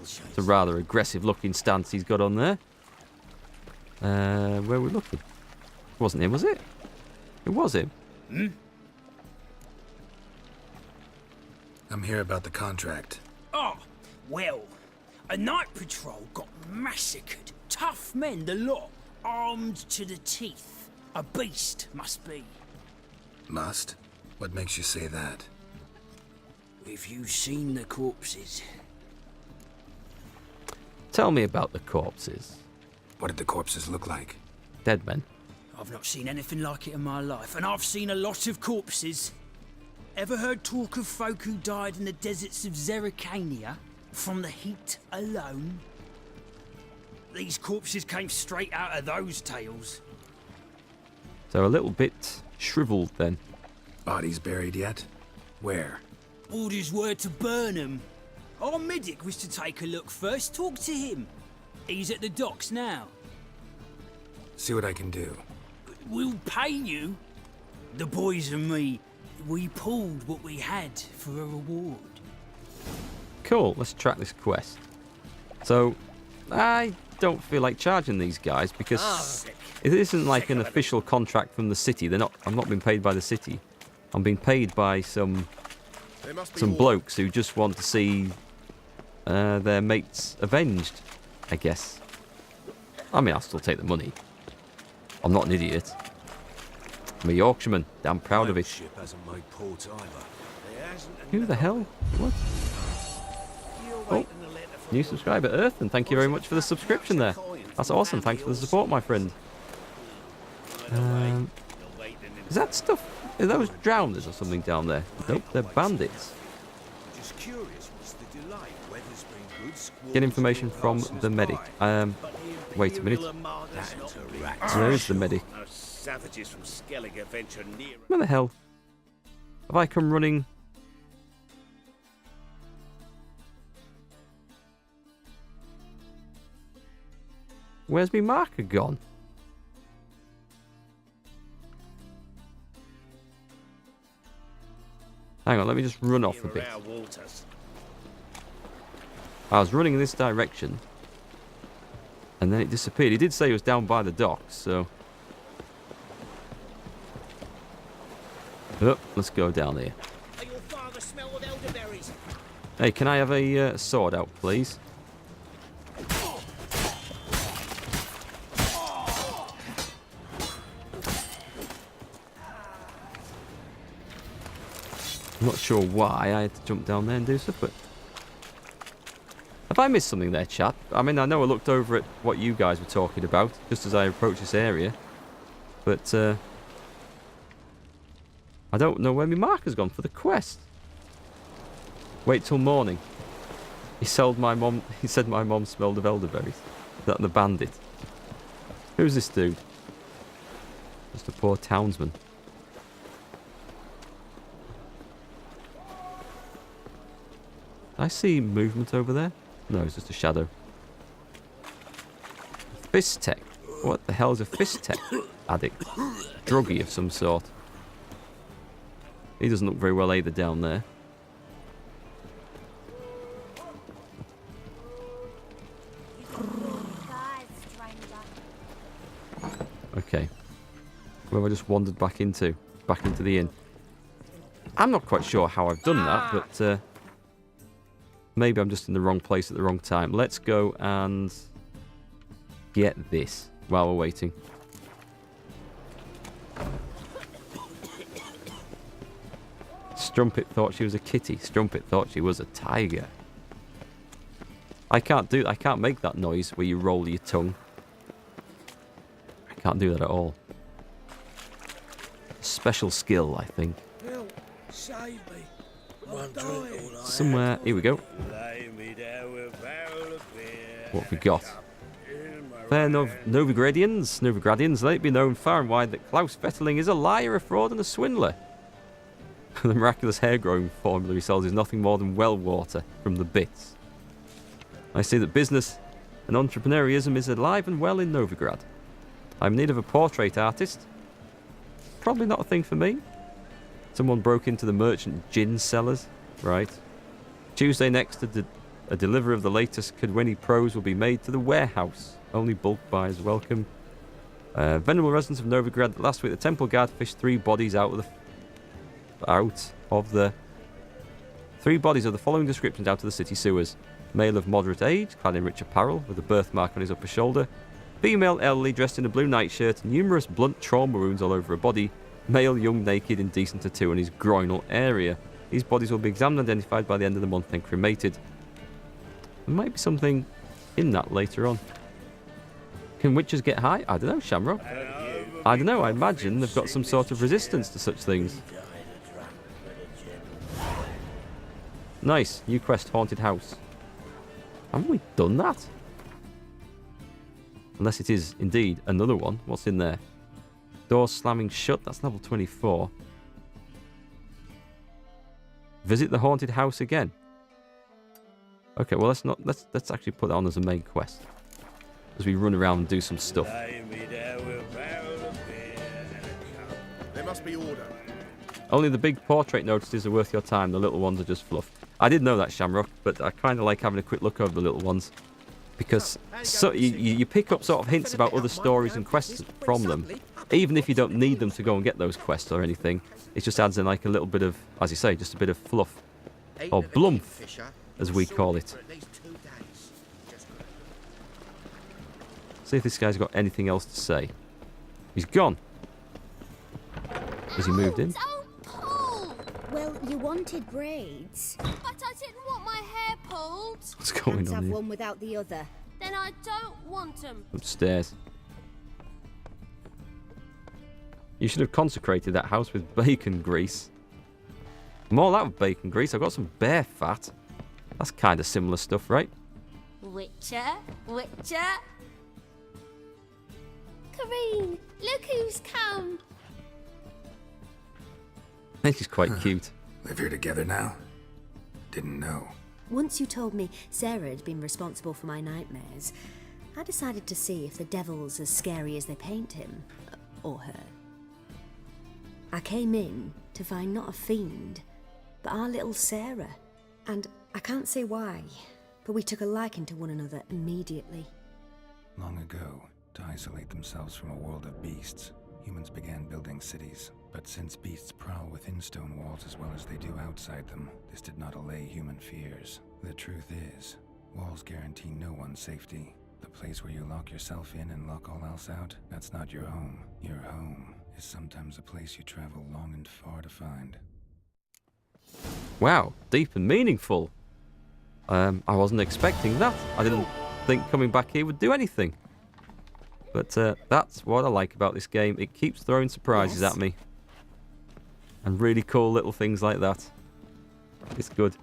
It's a rather aggressive-looking stance he's got on there. Where are we looking? It wasn't him, was it? It was him. Hmm? I'm here about the contract. Oh, well, a night patrol got massacred. Tough men, the lot, armed to the teeth. A beast, must be. Must? What makes you say that? Have you seen the corpses? Tell me about the corpses. What did the corpses look like? Dead men. I've not seen anything like it in my life, and I've seen a lot of corpses. Ever heard talk of folk who died in the deserts of Zerrikania from the heat alone? These corpses came straight out of those tales. So a little bit shriveled then. Bodies buried yet? Where? Orders were to burn them. Our medic was to take a look first. Talk to him. He's at the docks now. See what I can do. We'll pay you. The boys and me, we pulled what we had for a reward. Cool, let's track this quest. So, I don't feel like charging these guys because it isn't like an official contract from the city. I'm not being paid by the city. I'm being paid by some blokes who just want to see their mates avenged, I guess. I mean, I'll still take the money. I'm not an idiot. I'm a Yorkshireman. Damn proud of it. Who the hell? What? Oh, new subscriber, Earth, and thank you very much for the subscription there. That's awesome. Thanks for the support, my friend. Is that stuff? Are those drowners or something down there? Nope, they're bandits. Get information from the medic. Wait a minute. Where is the medic? Where the hell? Have I come running? Where's my marker gone? Hang on, let me just run off a bit. I was running in this direction, and then it disappeared. He did say he was down by the docks, so... Oh, let's go down here. Hey, can I have a sword out, please? I'm not sure why I had to jump down there and do stuff, but... Have I missed something there, chat? I mean, I know I looked over at what you guys were talking about, just as I approached this area. But, I don't know where my marker's gone for the quest. Wait till morning. He said my mom smelled of elderberries. Is that the bandit? Who's this dude? Just a poor townsman. I see movement over there. No, it's just a shadow. Fist tech. What the hell is a fist tech addict? Druggie of some sort. He doesn't look very well either down there. Okay. Where have I just wandered back into? Back into the inn. I'm not quite sure how I've done that, but maybe I'm just in the wrong place at the wrong time. Let's go and get this while we're waiting. Strumpet thought she was a kitty. Strumpet thought she was a tiger. I can't make that noise where you roll your tongue. I can't do that at all. Special skill, I think. Somewhere. Here we go. What have we got? Fair Novigradians, let it be known far and wide that Klaus Vetterling is a liar, a fraud, and a swindler. The miraculous hair-growing formula he sells is nothing more than well water from the bits. I see that business and entrepreneurism is alive and well in Novigrad. I'm in need of a portrait artist. Probably not a thing for me. Someone broke into the merchant gin cellars. Right. Tuesday next A delivery of the latest Cadwini Pros will be made to the warehouse. Only bulk buyers welcome. Venerable residents of Novigrad, last week the temple guard fished three bodies of the following descriptions out of the city sewers. Male of moderate age, clad in rich apparel, with a birthmark on his upper shoulder. Female elderly, dressed in a blue nightshirt, numerous blunt trauma wounds all over her body. Male young, naked, indecent tattoo on his groinal area. These bodies will be examined and identified by the end of the month and cremated. There might be something in that later on. Can witches get high? I don't know, Shamrock. I don't know, I imagine they've got some sort of resistance to such things. Nice, new quest, Haunted House. Haven't we done that? Unless it is indeed another one. What's in there? Door slamming shut, that's level 24. Visit the haunted house again. Okay, well let's actually put that on as a main quest. As we run around and do some stuff. There must be order. Only the big portrait notices are worth your time, the little ones are just fluff. I did know that, Shamrock, but I kind of like having a quick look over the little ones. Because you pick up sort of hints about other stories and quests from them. Even if you don't need them to go and get those quests or anything. It just adds in like a little bit of, as you say, just a bit of fluff. Or blumph, as we call it. See if this guy's got anything else to say. He's gone. Has he moved in? Don't pull! Well, you wanted braids. But I didn't want my hair pulled. What's going Can't on have here? one without the other. Then I don't want them. Upstairs. You should have consecrated that house with bacon grease. I'm all out of bacon grease. I've got some bear fat. That's kind of similar stuff, right? Witcher, Witcher. Kareen, look who's come. I think she's quite cute. Live here together now? Didn't know. Once you told me Sarah had been responsible for my nightmares, I decided to see if the devil's as scary as they paint him. Or her. I came in to find not a fiend, but our little Sarah. And I can't say why, but we took a liking to one another immediately. Long ago, to isolate themselves from a world of beasts, humans began building cities. But since beasts prowl within stone walls as well as they do outside them, this did not allay human fears. The truth is, walls guarantee no one's safety. The place where you lock yourself in and lock all else out, that's not your home. Your home is sometimes a place you travel long and far to find. Wow, deep and meaningful. I wasn't expecting that. I didn't think coming back here would do anything. But that's what I like about this game. It keeps throwing surprises at me. And really cool little things like that. It's good.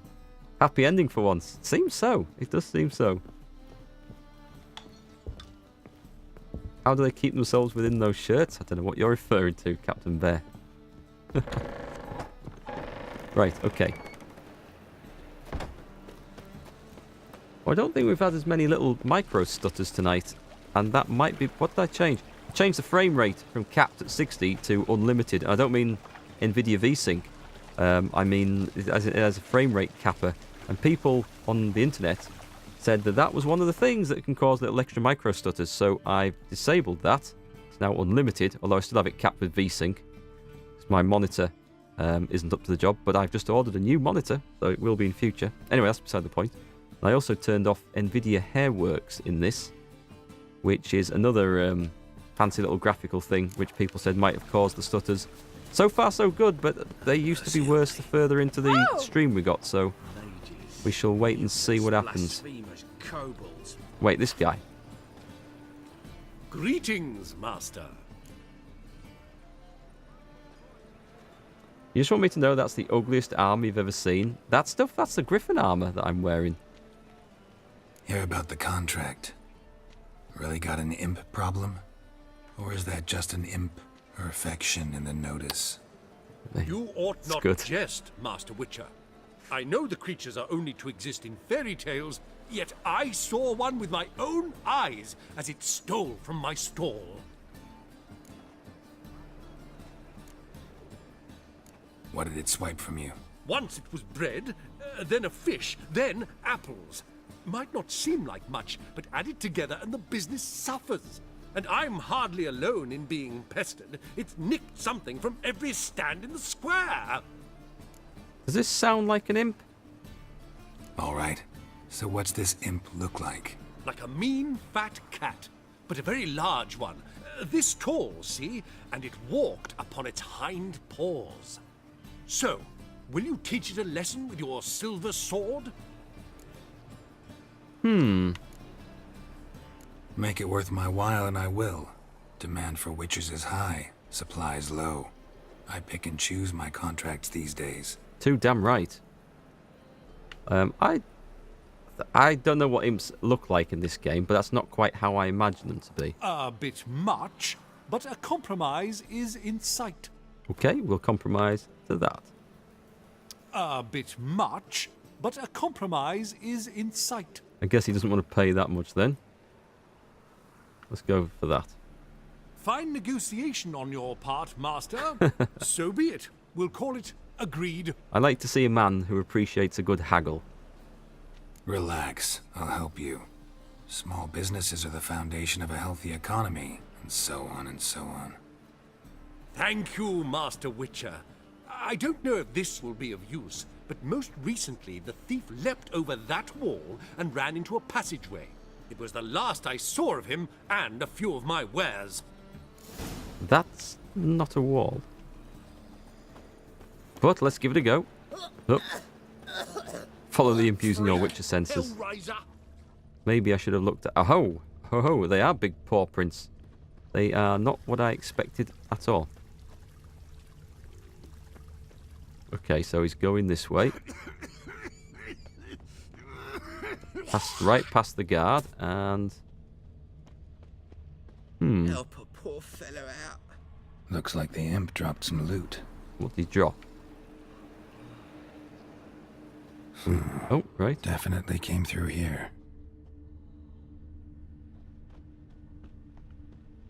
Happy ending for once. Seems so. It does seem so. How do they keep themselves within those shirts? I don't know what you're referring to, Captain Bear. Right, okay. Well, I don't think we've had as many little micro stutters tonight. And that might be... What did I change? I changed the frame rate from capped at 60 to unlimited. I don't mean NVIDIA VSync. I mean as a frame rate capper. And people on the internet said that that was one of the things that can cause little extra micro stutters. So I disabled that. It's now unlimited, although I still have it capped with VSync. My monitor isn't up to the job, but I've just ordered a new monitor, so it will be in future. Anyway, that's beside the point. I also turned off NVIDIA Hairworks in this, which is another fancy little graphical thing which people said might have caused the stutters. So far so good, but they used to be worse the further into the stream we got, so we shall wait and see what happens. Wait, this guy. Greetings, Master. You just want me to know that's the ugliest armor you've ever seen? That stuff, that's the Griffin armor that I'm wearing. Hear about the contract? Really got an imp problem? Or is that just an imp or affection in the notice? You ought not good. jest, Master Witcher. I know the creatures are only to exist in fairy tales, yet I saw one with my own eyes as it stole from my stall. What did it swipe from you? Once it was bread, then a fish, then apples. might not seem like much, but add it together and the business suffers. And I'm hardly alone in being pestered. It's nicked something from every stand in the square. Does this sound like an imp? All right. So what's this imp look like? Like a mean, fat cat, but a very large one. This tall, see? And it walked upon its hind paws. So, will you teach it a lesson with your silver sword? Make it worth my while and I will. Demand for witches is high, supplies low. I pick and choose my contracts these days. Too damn right. I don't know what imps look like in this game, but that's not quite how I imagine them to be. A bit much, but a compromise is in sight. Okay, we'll compromise to that. A bit much, but a compromise is in sight. I guess he doesn't want to pay that much then. Let's go for that. Fine negotiation on your part, Master. So be it. We'll call it agreed. I like to see a man who appreciates a good haggle. Relax, I'll help you. Small businesses are the foundation of a healthy economy, and so on and so on. Thank you, Master Witcher. I don't know if this will be of use, but most recently the thief leapt over that wall and ran into a passageway. It was the last I saw of him and a few of my wares. That's not a wall. But let's give it a go. Oh. Follow the imp using your Witcher senses. Hellraiser! Maybe I should have looked at... Oh, ho, they are big paw prints. They are not what I expected at all. Okay, so he's going this way. Right past the guard, and... Help a poor fellow out. Looks like the imp dropped some loot. What did he drop? Oh, right. Definitely came through here.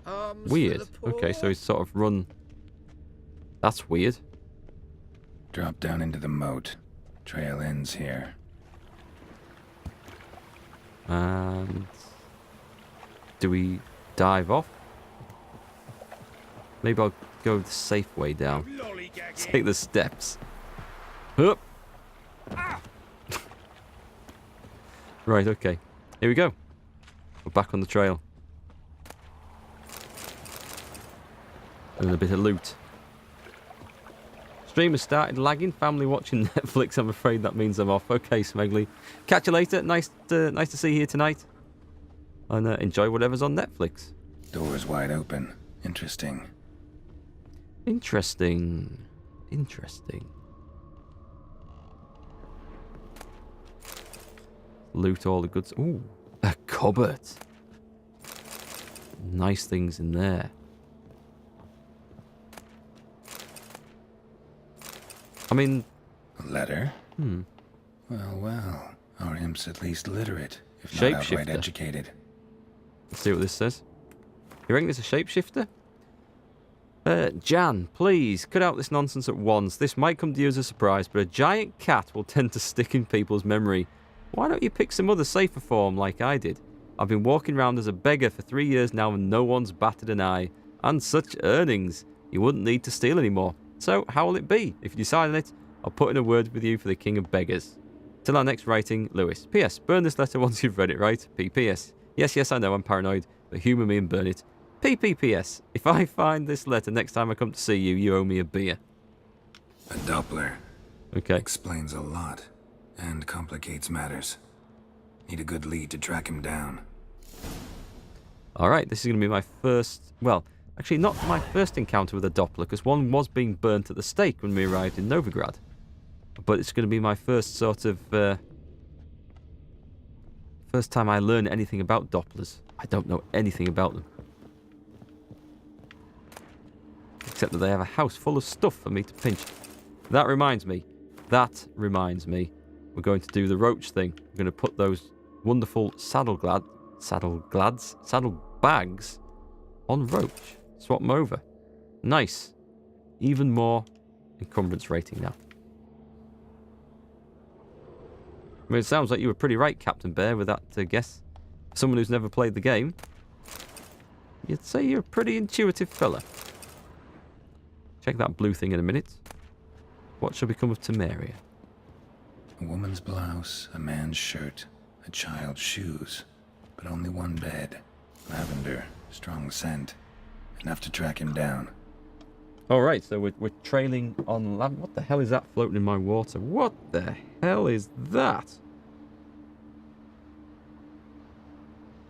Arms for Weird. the poor. Okay, so he's sort of run... That's weird. Drop down into the moat. Trail ends here. And... Do we dive off? Maybe I'll go the safe way down. Take the steps. Up. Right, okay. Here we go. We're back on the trail. And a bit of loot. Stream has started lagging. Family watching Netflix. I'm afraid that means I'm off. Okay, Smegley. Catch you later. Nice to see you here tonight. And enjoy whatever's on Netflix. Doors wide open. Interesting. Interesting. Loot all the goods. Ooh, a cupboard. Nice things in there. I mean... A letter? Well. Our imp's at least literate, if not outright Shapeshifter. educated. Let's see what this says. You reckon it's a shapeshifter? Jan, please, cut out this nonsense at once. This might come to you as a surprise, but a giant cat will tend to stick in people's memory. Why don't you pick some other safer form like I did? I've been walking around as a beggar for 3 years now and no one's batted an eye. And such earnings. You wouldn't need to steal anymore. So, how will it be? If you decide on it, I'll put in a word with you for the King of Beggars. Till our next writing, Lewis. P.S. Burn this letter once you've read it, right? P.P.S. Yes, I know, I'm paranoid, but humour me and burn it. P.P.P.S. If I find this letter next time I come to see you, you owe me a beer. A Doppler. Okay. Explains a lot. And complicates matters. Need a good lead to track him down. Alright, this is going to be my first... Well, actually not my first encounter with a Doppler, because one was being burnt at the stake when we arrived in Novigrad. But it's going to be my first sort of... first time I learn anything about Dopplers. I don't know anything about them. Except that they have a house full of stuff for me to pinch. That reminds me. We're going to do the roach thing. We're going to put those wonderful saddle bags on roach. Swap them over. Nice. Even more encumbrance rating now. I mean, it sounds like you were pretty right, Captain Bear, with that guess. Someone who's never played the game, you'd say you're a pretty intuitive fella. Check that blue thing in a minute. What shall become of Temeria? A woman's blouse, a man's shirt, a child's shoes, but only one bed. Lavender, strong scent, enough to track him down. All right, so we're trailing on lavender. What the hell is that floating in my water? What the hell is that?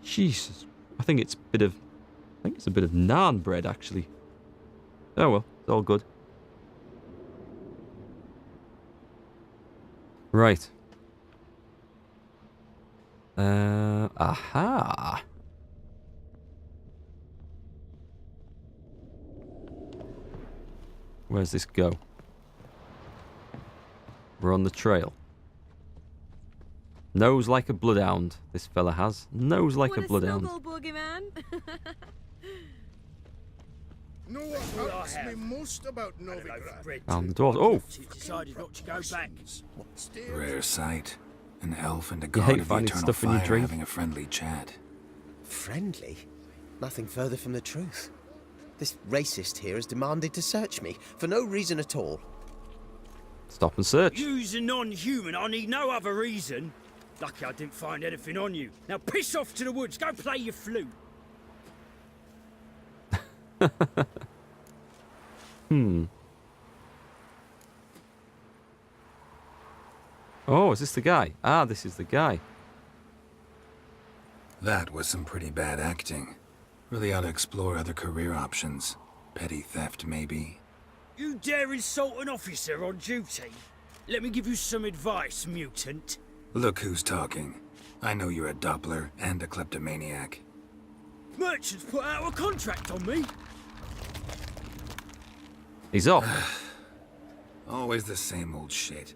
Jesus, I think it's a bit of naan bread actually. Oh well, it's all good. Right. Aha. Where's this go? We're on the trail. Nose like a bloodhound, this fella has. Nose like a bloodhound. Know what irks me most about Novigrad? Found the doors. Oh! Decided not to go back. Rare sight. An elf and a You god hate of the finding eternal stuff in your fire drink. having a friendly chat. Friendly? Nothing further from the truth. This racist here has demanded to search me, for no reason at all. Stop and search. You's a non-human. I need no other reason. Lucky I didn't find anything on you. Now piss off to the woods. Go play your flute. Oh, is this the guy? Ah, this is the guy. That was some pretty bad acting. Really ought to explore other career options. Petty theft, maybe. You dare insult an officer on duty? Let me give you some advice, mutant. Look who's talking. I know you're a Doppler and a kleptomaniac. Merchants put out a contract on me. He's off. Always the same old shit.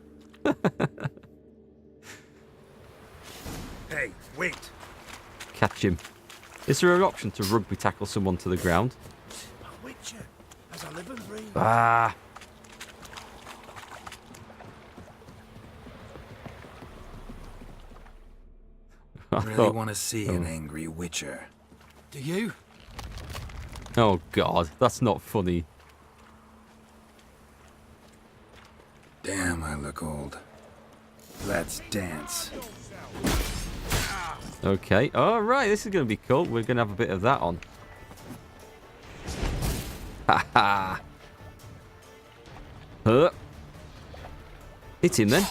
Hey, wait. Catch him. Is there an option to rugby tackle someone to the ground? A witcher, as I live and breathe. Ah. Really want to see an angry witcher. Do you? Oh God, that's not funny. Damn, I look old. Let's dance. Okay, alright, this is going to be cool. We're going to have a bit of that on. Ha ha! Hit him then.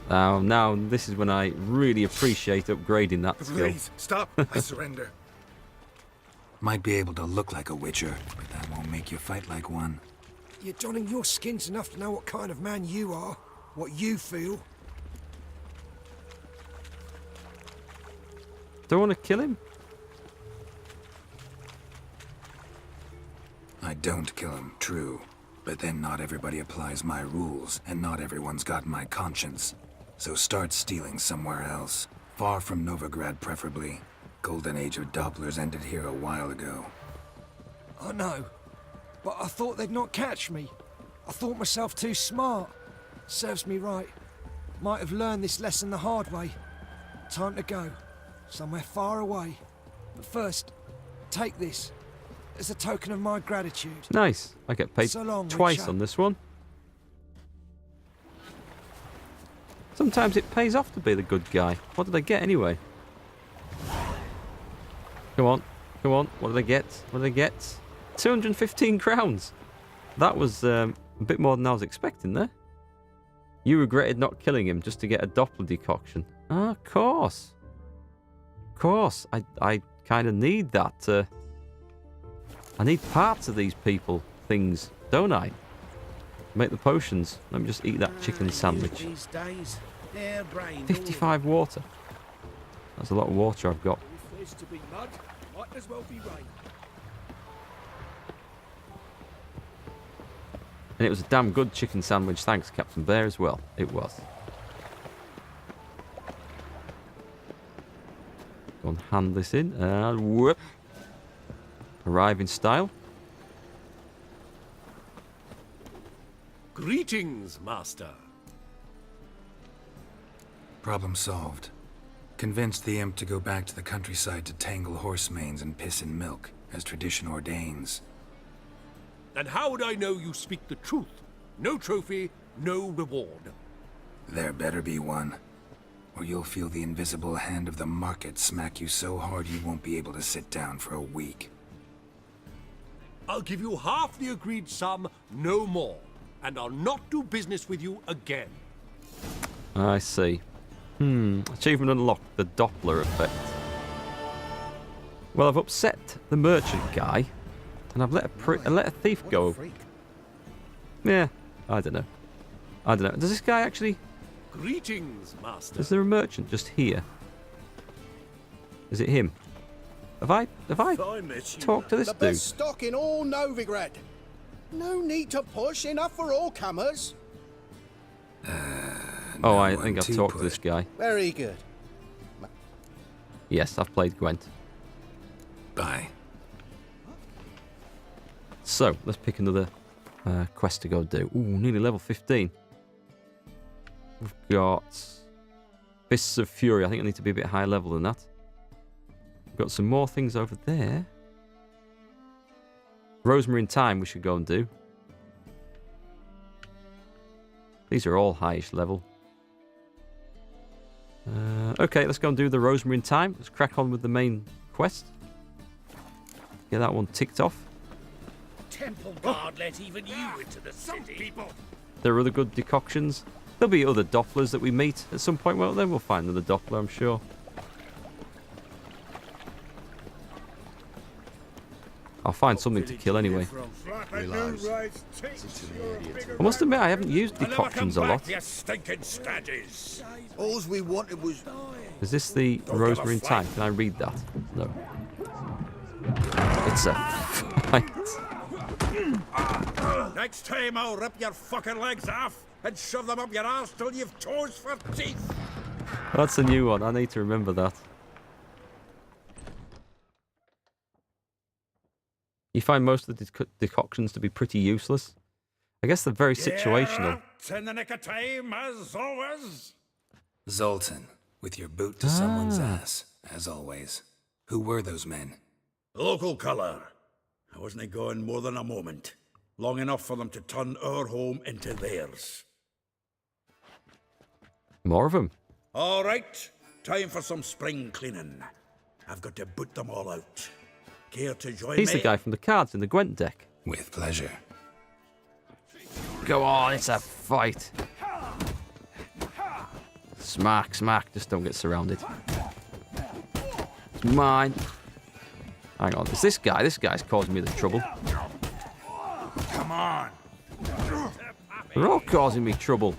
Now, this is when I really appreciate upgrading that skill. Please, stop. I surrender. Might be able to look like a witcher, but that won't make you fight like one. You're donning your skins enough to know what kind of man you are, what you feel. Do I want to kill him? I don't kill him, true. But then not everybody applies my rules, and not everyone's got my conscience. So start stealing somewhere else. Far from Novigrad, preferably. Golden age of Dopplers ended here a while ago. I know, but I thought they'd not catch me. I thought myself too smart. Serves me right. Might have learned this lesson the hard way. Time to go. Somewhere far away. But first, take this. As a token of my gratitude. Nice. I get paid So long, twice Witcher. on this one. Sometimes it pays off to be the good guy. What did I get anyway? Come on. Come on. What did I get? What did I get? 215 crowns. That was a bit more than I was expecting there. You regretted not killing him just to get a Doppler decoction. Ah, of course. Of course. I kind of need that. I need parts of these people, things, don't I? Make the potions. Let me just eat that chicken sandwich. These days, their brain 55 water. That's a lot of water I've got. If there's to be mud, might as well be rain. And it was a damn good chicken sandwich, thanks Captain Bear as well. It was. Go and hand this in, and whoop. Arrive in style. Greetings, Master. Problem solved. Convinced the imp to go back to the countryside to tangle horse manes and piss in milk, as tradition ordains. And how would I know you speak the truth? No trophy, no reward. There better be one, or you'll feel the invisible hand of the market smack you so hard you won't be able to sit down for a week. I'll give you half the agreed sum, no more. And I'll not do business with you again. I see. Achievement unlocked, the Doppler effect. Well, I've upset the merchant guy, and I've let a thief go. Yeah, I don't know. Does this guy actually... Greetings, Master. Is there a merchant just here? Is it him? Have I talked to this The dude? best stock in all Novigrad. No need to push, enough for all comers. Oh, I think I've talked to this guy. Very good. Yes, I've played Gwent. Bye. So, let's pick another quest to go do. Ooh, nearly level 15. We've got Fists of Fury. I think I need to be a bit higher level than that. We've got some more things over there. Rosemary in Time we should go and do. These are all highish level. Okay, let's go and do the Rosemary in Time. Let's crack on with the main quest. Get that one ticked off. Temple guard let even you into the city. There are other good decoctions. There'll be other Dopplers that we meet at some point. Well, then we'll find another Doppler, I'm sure. I'll find something to kill anyway. I must admit, I haven't used decoctions a lot. All we wanted was... Is this the Rosemary in Time? Can I read that? No. It's a fight. Next time I'll rip your fucking legs off and shove them up your arse till you've toes for teeth. That's a new one. I need to remember that. You find most of the decoctions to be pretty useless. I guess they're very situational. Yeah, in the nick of time, as always. Zoltan, with your boot to someone's ass, as always. Who were those men? Local colour. I wasn't gone more than a moment. Long enough for them to turn our home into theirs. More of them. All right, time for some spring cleaning. I've got to boot them all out. Care to join He's me? the guy from the cards in the Gwent deck. With pleasure. Go on, it's a fight. Smack, smack. Just don't get surrounded. It's mine. Hang on, it's this guy. This guy's causing me the trouble. Come on. They're all causing me trouble.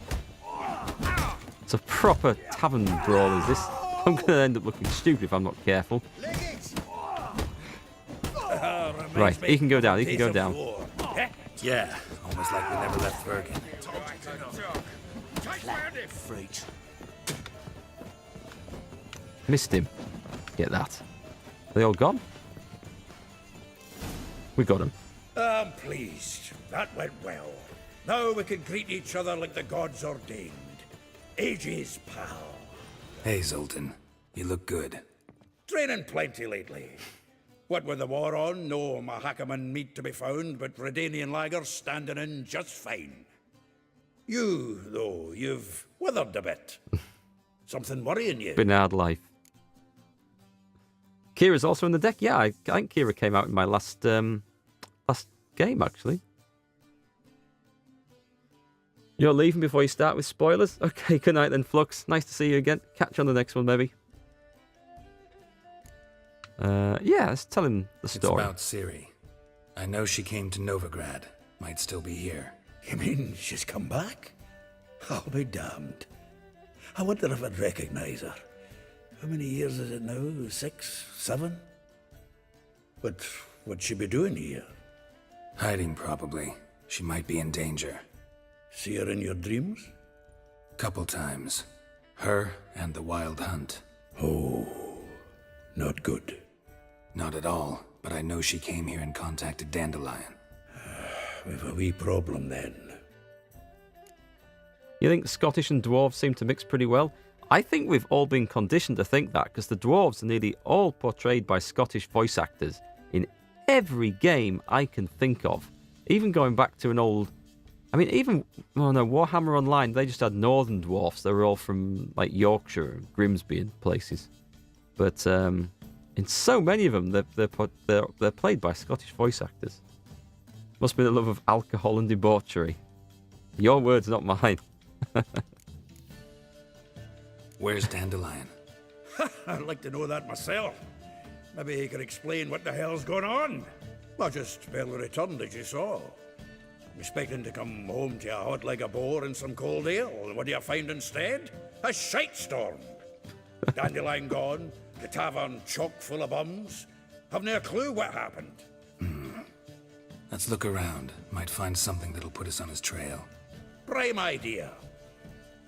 It's a proper tavern brawl, is this? I'm going to end up looking stupid if I'm not careful. Right, he can go down, he can go down. Yeah, almost like we never left Bergen. Freaks. Missed him. Get that. Are they all gone? We got him. I'm pleased. That went well. Now we can greet each other like the gods ordained. Ages, pal. Hey, Zoltan. You look good. Training plenty lately. What with the war on, no Mahakaman meat to be found, but Redanian lagers standing in just fine. You, though, you've withered a bit. Something worrying you? Been a hard life. Kira's also in the deck. Yeah, I think Kira came out in my last game, actually. You're leaving before you start with spoilers? Okay, good night then, Flux. Nice to see you again. Catch you on the next one, maybe. Yeah, let's tell him the story. It's about Ciri. I know she came to Novigrad. Might still be here. You mean she's come back? I'll be damned. I wonder if I'd recognize her. How many years is it now? 6, 7? But what'd she be doing here? Hiding, probably. She might be in danger. See her in your dreams? Couple times. Her and the Wild Hunt. Oh, not good. Not at all, but I know she came here and contacted Dandelion. We've a wee problem then. You think Scottish and dwarves seem to mix pretty well? I think we've all been conditioned to think that, because the dwarves are nearly all portrayed by Scottish voice actors in every game I can think of. Even going back to an old... I mean, even... Oh no, Warhammer Online, they just had northern dwarfs. They were all from, like, Yorkshire and Grimsby and places. But in so many of them, they're played by Scottish voice actors. Must be the love of alcohol and debauchery. Your words, not mine. Where's Dandelion? I'd like to know that myself. Maybe he could explain what the hell's going on. I just barely returned, as you saw. I'm expecting to come home to a hot like a boar and some cold ale. What do you find instead? A shitestorm. Dandelion gone, the tavern chock full of bums. Haven't a clue what happened. Let's look around. Might find something that'll put us on his trail. Prime idea.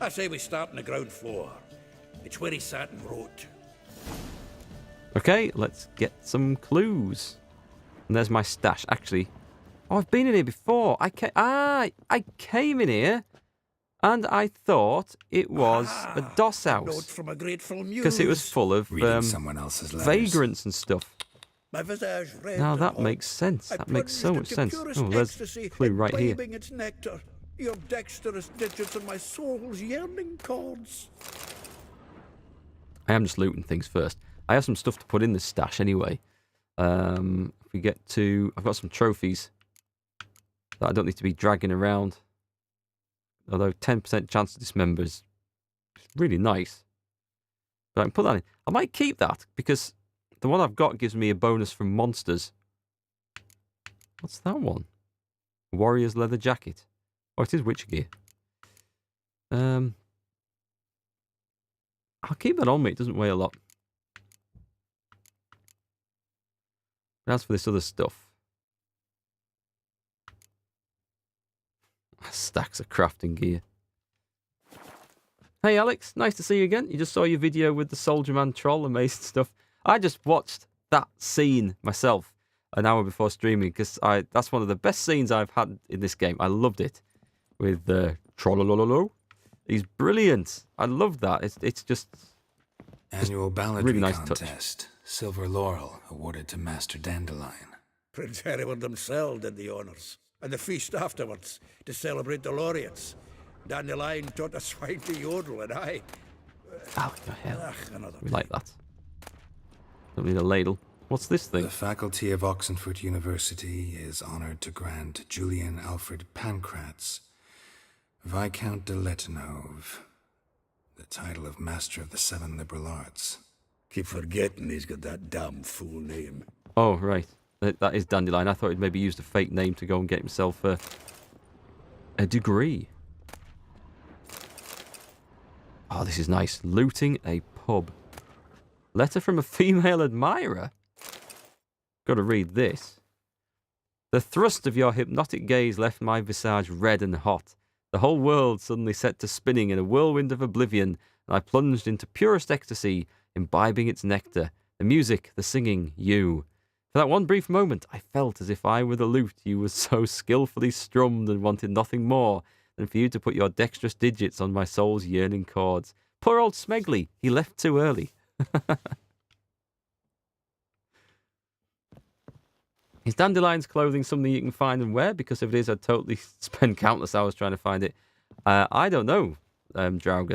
I say we start on the ground floor. It's where he sat and wrote. Okay, let's get some clues. And there's my stash. Actually, oh, I've been in here before. I came in here, and I thought it was a DOS Note house from a grateful muse. because it was full of Reading someone else's letters. vagrants and stuff. My visage red Now and that hot. makes sense. I That makes so plunged much into sense. purest Oh, there's ecstasy, a clue right here. imbibing its nectar. Your dexterous digits and my soul's yearning chords. I am just looting things first. I have some stuff to put in this stash anyway. If we get to... I've got some trophies that I don't need to be dragging around. Although 10% chance to dismember is really nice. But I can put that in. I might keep that because the one I've got gives me a bonus from monsters. What's that one? Warrior's leather jacket. Oh, it is Witcher gear. I'll keep that on me. It doesn't weigh a lot. As for this other stuff, stacks of crafting gear. Hey Alex, nice to see you again. You just saw your video with the Soldier Man troll, amazing stuff. I just watched that scene myself an hour before streaming because that's one of the best scenes I've had in this game. I loved it with Trollololo. He's brilliant. I love that. It's just Annual balladry really nice contest. touch. Silver laurel awarded to Master Dandelion. Prince Hereward himself did the honours. And the feast afterwards, to celebrate the laureates. Dandelion taught a swine to yodel, and I... Oh, the hell. Another We like that. Don't need a ladle. What's this thing? The faculty of Oxenford University is honoured to grant Julian Alfred Pancratz, Viscount de Letenove, the title of Master of the Seven Liberal Arts. Keep forgetting he's got that damn fool name. Oh, right. That is Dandelion. I thought he'd maybe used a fake name to go and get himself a degree. Oh, this is nice. Looting a pub. Letter from a female admirer. Got to read this. The thrust of your hypnotic gaze left my visage red and hot. The whole world suddenly set to spinning in a whirlwind of oblivion, and I plunged into purest ecstasy, imbibing its nectar. The music, the singing, you. For that one brief moment, I felt as if I were the lute you were so skillfully strummed and wanted nothing more than for you to put your dexterous digits on my soul's yearning chords. Poor old Smegley, he left too early. Is Dandelion's clothing something you can find and wear? Because if it is, I'd totally spend countless hours trying to find it. I don't know, Drauga.